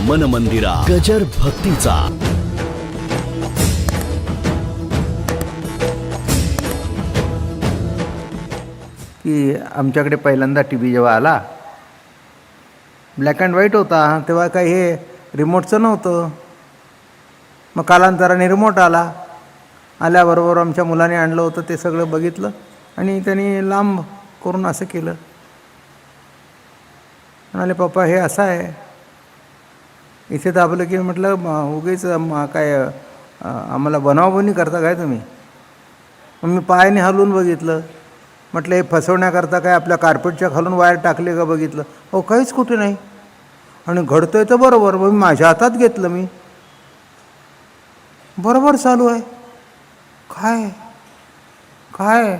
मन मंदिरा गजर भक्तीचा. की आमच्याकडे पहिल्यांदा टी व्ही जेव्हा आला, ब्लॅक अँड व्हाईट होता तेव्हा काही हे रिमोटचं नव्हतं. मग कालांतराने रिमोट आला. आल्याबरोबर आमच्या मुलाने आणलं होतं, ते सगळं बघितलं आणि त्यांनी लांब करून असं केलं. म्हणाले पप्पा हे असं आहे. इथे दाबलं की म्हटलं उगीच काय आम्हाला बनवाबनी करता काय तुम्ही. मग मी पायाने हलवून बघितलं. म्हटलं हे फसवण्याकरता काय आपल्या कार्पेटच्या खालून वायर टाकले का बघितलं. हो काहीच कुठे नाही. आणि घडतंय तर बरोबर. मग मी माझ्या हातात घेतलं. मी बरोबर चालू आहे. काय काय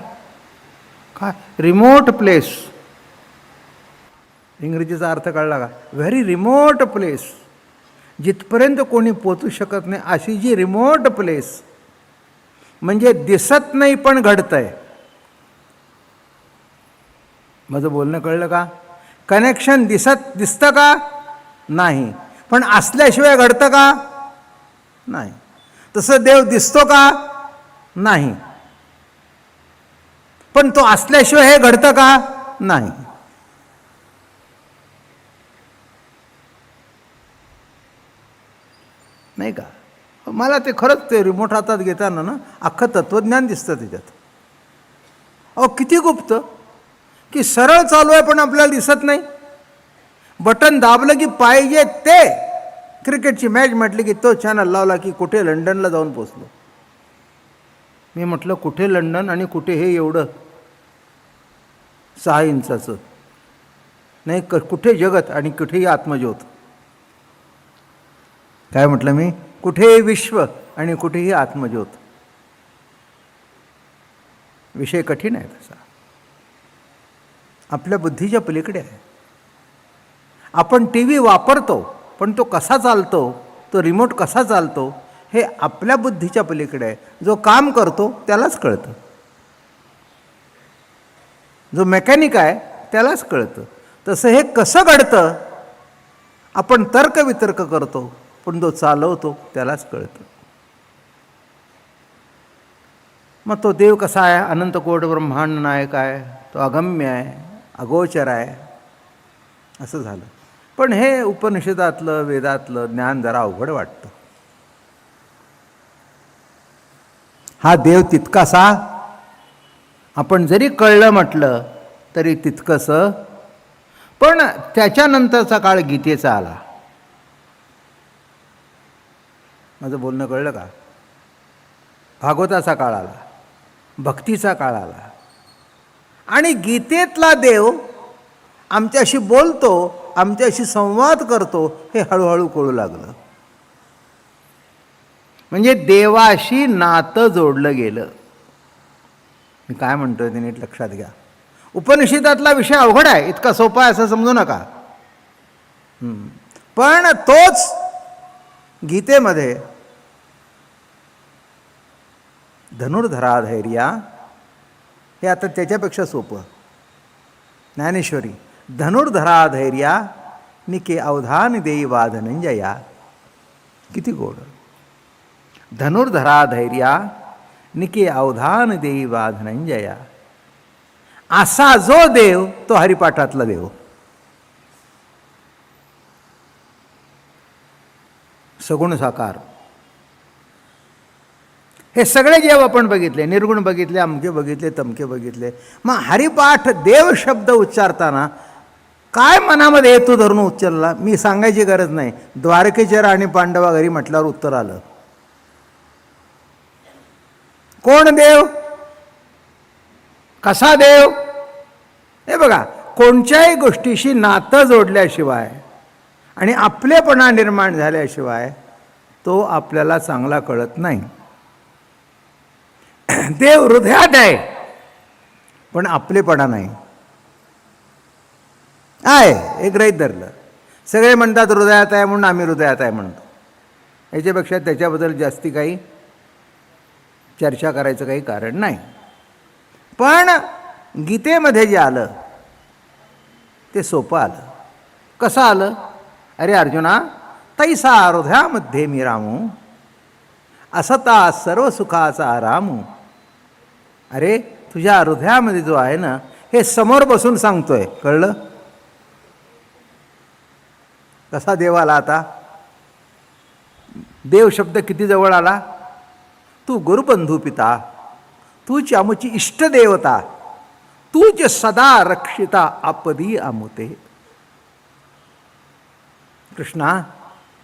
काय रिमोट प्लेस. इंग्रजीचा अर्थ कळला का. Very remote place. जिथपर्यंत कोणी पोचू शकत नाही अशी जी रिमोट प्लेस, म्हणजे दिसत नाही पण घडतंय. माझं बोलणं कळलं का. कनेक्शन दिसतं का नाही, पण असल्याशिवाय घडतं का नाही. तसं देव दिसतो का नाही, पण तो असल्याशिवाय हे घडतं का नाही. नाही का. मला ते खरंच ते रिमोट हातात घेताना ना अख्खं तत्त्वज्ञान दिसतं त्याच्यात. अहो किती गुप्त की सरळ चालू आहे पण आपल्याला दिसत नाही. बटन दाबलं की पाहिजे ते. क्रिकेटची मॅच म्हटली की तो चॅनल लावला की कुठे लंडनला जाऊन पोचलो. मी म्हटलं कुठे लंडन आणि कुठे हे एवढं 6 इंचाचं नाही, कुठे जगत आणि कुठेही आत्मज्योत. काय म्हटलं मी. कुठेही विश्व आणि कुठेही आत्मज्योत. विषय कठीण आहे तसा. आपल्या बुद्धीच्या पलीकडे आहे. आपण टी व्ही वापरतो पण तो कसा चालतो, तो रिमोट कसा चालतो हे आपल्या बुद्धीच्या पलीकडे आहे. जो काम करतो त्यालाच कळतं. जो मेकॅनिक आहे त्यालाच कळतं. तसं हे कसं घडतं आपण तर्कवितर्क करतो, पण जो चालवतो त्यालाच कळतं. मग तो देव कसा आहे. अनंत कोट ब्रह्मांड नायक आहे. तो अगम्य आहे, अगोचर आहे. असं झालं. पण हे उपनिषदातलं वेदातलं ज्ञान जरा अवघड वाटतं. हा देव तितकासा आपण जरी कळलं म्हटलं तरी तितकंसं. पण त्याच्यानंतरचा काळ गीतेचा आला. माझं बोलणं कळलं का. भागवताचा काळ आला, भक्तीचा काळ आला आणि गीतेतला देव आमच्याशी बोलतो, आमच्याशी संवाद करतो हे हळूहळू कळू लागलं. म्हणजे देवाशी नातं जोडलं गेलं. मी काय म्हणतोय ते नीट लक्षात घ्या. उपनिषदातला विषय अवघड आहे, इतका सोपा आहे असं समजू नका. पण तोच गीतेमध्ये धनुर्धरा धैर्या हे आता त्याच्यापेक्षा सोपं. ज्ञानेश्वरी धनुर्धरा धैर्या निके अवधान देई वा धनंजया. किती गोड. धनुर्धरा धैर्या निके अवधान देई वा धनंजया. असा जो देव तो हरिपाठातला देव. सगुण साकार. हे सगळे देव आपण बघितले. निर्गुण बघितले, अमके बघितले, तमके बघितले. मग हरिपाठ देव शब्द उच्चारताना काय मनामध्ये हेतू धरून उच्चारला मी सांगायची गरज नाही. द्वारकेच्या राणी पांडवा घरी म्हटल्यावर उत्तर आलं. कोण देव, कसा देव. हे बघा, कोणत्याही गोष्टीशी नातं जोडल्याशिवाय आणि आपलेपणा निर्माण झाल्याशिवाय तो आपल्याला चांगला कळत नाही. देव हृदयात आहे पण आपलेपणा नाही. आहे हे गृहीत धरलं. सगळे म्हणतात हृदयात आहे म्हणून आम्ही हृदयात आहे म्हणतो. याच्यापेक्षा त्याच्याबद्दल जास्ती काही चर्चा करायचं काही कारण नाही. पण गीतेमध्ये जे आलं ते सोपं आलं. कसं आलं. अरे अर्जुना, तैसा हृदयामध्ये मी रामू, असता सर्व सुखाचा रामू. अरे तुझ्या हृदयामध्ये जो आहे ना, हे समोर बसून सांगतोय. कळलं? कसा देव आला आता? देव शब्द किती जवळ आला? तू गुरुबंधू पिता, तूच आमची इष्टदेवता, तूच सदा रक्षिता आपदी आमुते. कृष्णा,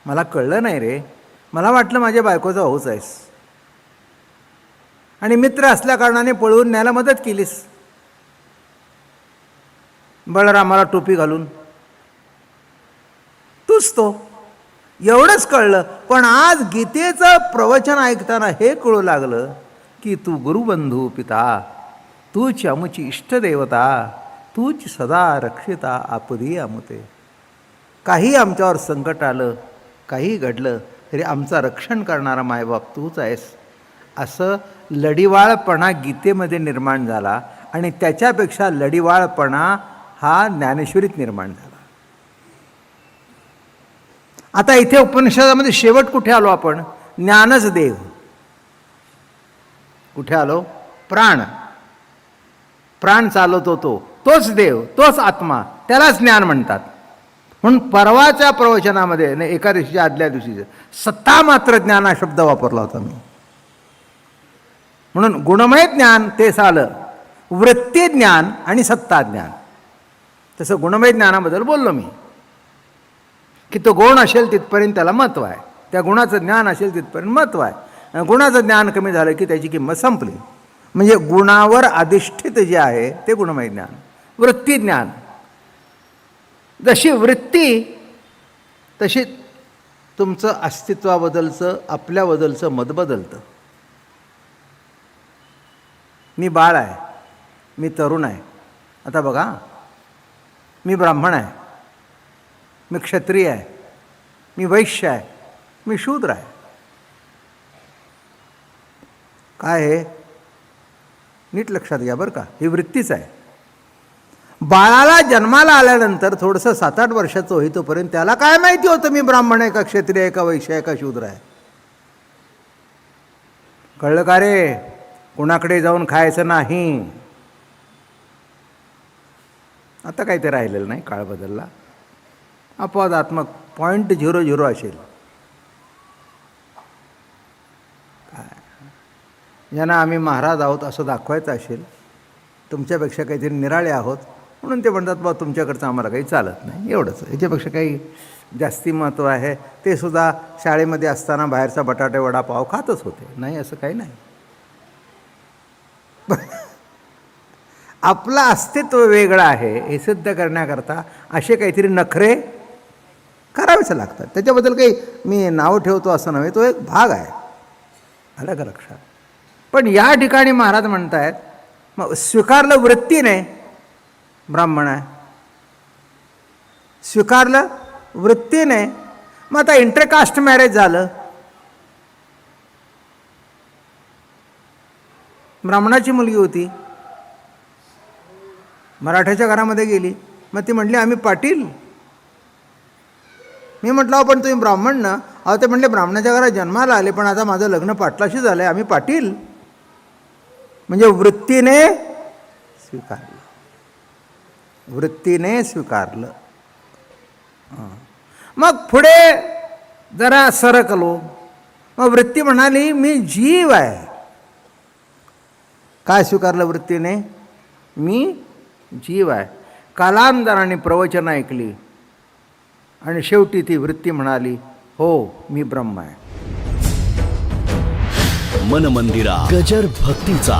मला कळलं नाही रे. मला वाटलं माझ्या बायकोचा भाऊच आहेस आणि मित्र असल्या कारणाने पळवून न्यायला मदत केलीस. बळरामाला टोपी घालून तूच तो, एवढंच कळलं. पण आज गीतेचं प्रवचन ऐकताना हे कळू लागलं की तू गुरुबंधू पिता, तूच आमची इष्टदेवता, तूच सदा रक्षिता आपदी आमुते. काही आमच्यावर संकट आलं, काही घडलं तरी आमचं रक्षण करणारा मायबाप तूच आहेस. असं लढिवाळपणा गीतेमध्ये निर्माण झाला आणि त्याच्यापेक्षा लढिवाळपणा हा ज्ञानेश्वरीत निर्माण झाला. आता इथे उपनिषदामध्ये शेवट कुठे आलो आपण? ज्ञानच देव. कुठे आलो? प्राण. प्राण चालवतो तोच देव, तोच आत्मा, त्यालाच ज्ञान म्हणतात. म्हणून परवाच्या प्रवचनामध्ये एकादशीच्या आदल्या दिवशी सत्ता मात्र ज्ञान हा शब्द वापरला होता मी. म्हणून गुणमय ज्ञान तेच आलं, वृत्ती ज्ञान आणि सत्ता ज्ञान. तसं गुणमय ज्ञानाबद्दल बोललो मी की तो गुण असेल तिथपर्यंत त्याला महत्त्व आहे, त्या गुणाचं ज्ञान असेल तिथपर्यंत महत्त्व आहे. गुणाचं ज्ञान कमी झालं की त्याची किंमत संपली. म्हणजे गुणावर अधिष्ठित जे आहे ते गुणमय ज्ञान. वृत्ती ज्ञान, जशी वृत्ती तशी तुमचं अस्तित्वाबद्दलचं, आपल्याबद्दलचं मत बदलतं. मी बाळ आहे, मी तरुण आहे. आता बघा, मी ब्राह्मण आहे, मी क्षत्रिय आहे, मी वैश्य आहे, मी शूद्र आहे. काय आहे? नीट लक्षात घ्या बरं का, ही वृत्तीच आहे. बाळाला जन्माला आल्यानंतर थोडंसं 7-8 वर्षाचं होईतोपर्यंत त्याला काय माहिती होतं मी ब्राह्मण आहे का, क्षत्रिय आहे का, वैश्य आहे का, शूद्र आहे? कळलं का रे? कुणाकडे जाऊन खायचं नाही. आता काही ते राहिलेलं नाही, काळ बदलला. अपवादात्मक 0.00 असेल. काय ज्यांना आम्ही महाराज आहोत असं दाखवायचं असेल, तुमच्यापेक्षा काहीतरी निराळे आहोत म्हणून ते म्हणतात बा तुमच्याकडचं आम्हाला काही चालत नाही, एवढंच. याच्यापेक्षा काही जास्ती महत्त्व आहे. ते सुद्धा शाळेमध्ये असताना बाहेरचा बटाटे वडापाव खातच होते. नाही असं काही नाही. आपलं अस्तित्व वेगळं आहे हे सिद्ध करण्याकरता असे काहीतरी नखरे करावेच लागतात. त्याच्याबद्दल काही मी नाव ठेवतो असं नव्हे, तो एक भाग आहे. आलं का लक्षात? पण या ठिकाणी महाराज म्हणतायत मग स्वीकारलं वृत्तीने ब्राह्मण आहे, स्वीकारलं वृत्तीने. मग आता इंटरकास्ट मॅरेज झालं, ब्राह्मणाची मुलगी होती, मराठ्याच्या घरामध्ये गेली. मग ती म्हटली आम्ही पाटील. मी म्हटलं पण तुम्ही ब्राह्मण ना? अहो ते म्हणले ब्राह्मणाच्या घरात जन्माला आले पण आता माझं लग्न पाटलाशी झालं आहे, आम्ही पाटील. म्हणजे वृत्तीने स्वीकारलं, वृत्तीने स्वीकारलं. मग पुढे जरा सरकलो. मग वृत्ती म्हणाली मी जीव आहे. काय स्वीकारलं वृत्तीने? मी जीव आहे. कालांतराने प्रवचन ऐकली आणि शेवटी ती वृत्ती म्हणाली हो मी ब्रह्म आहे. मन मंदिरा गजर भक्तीचा.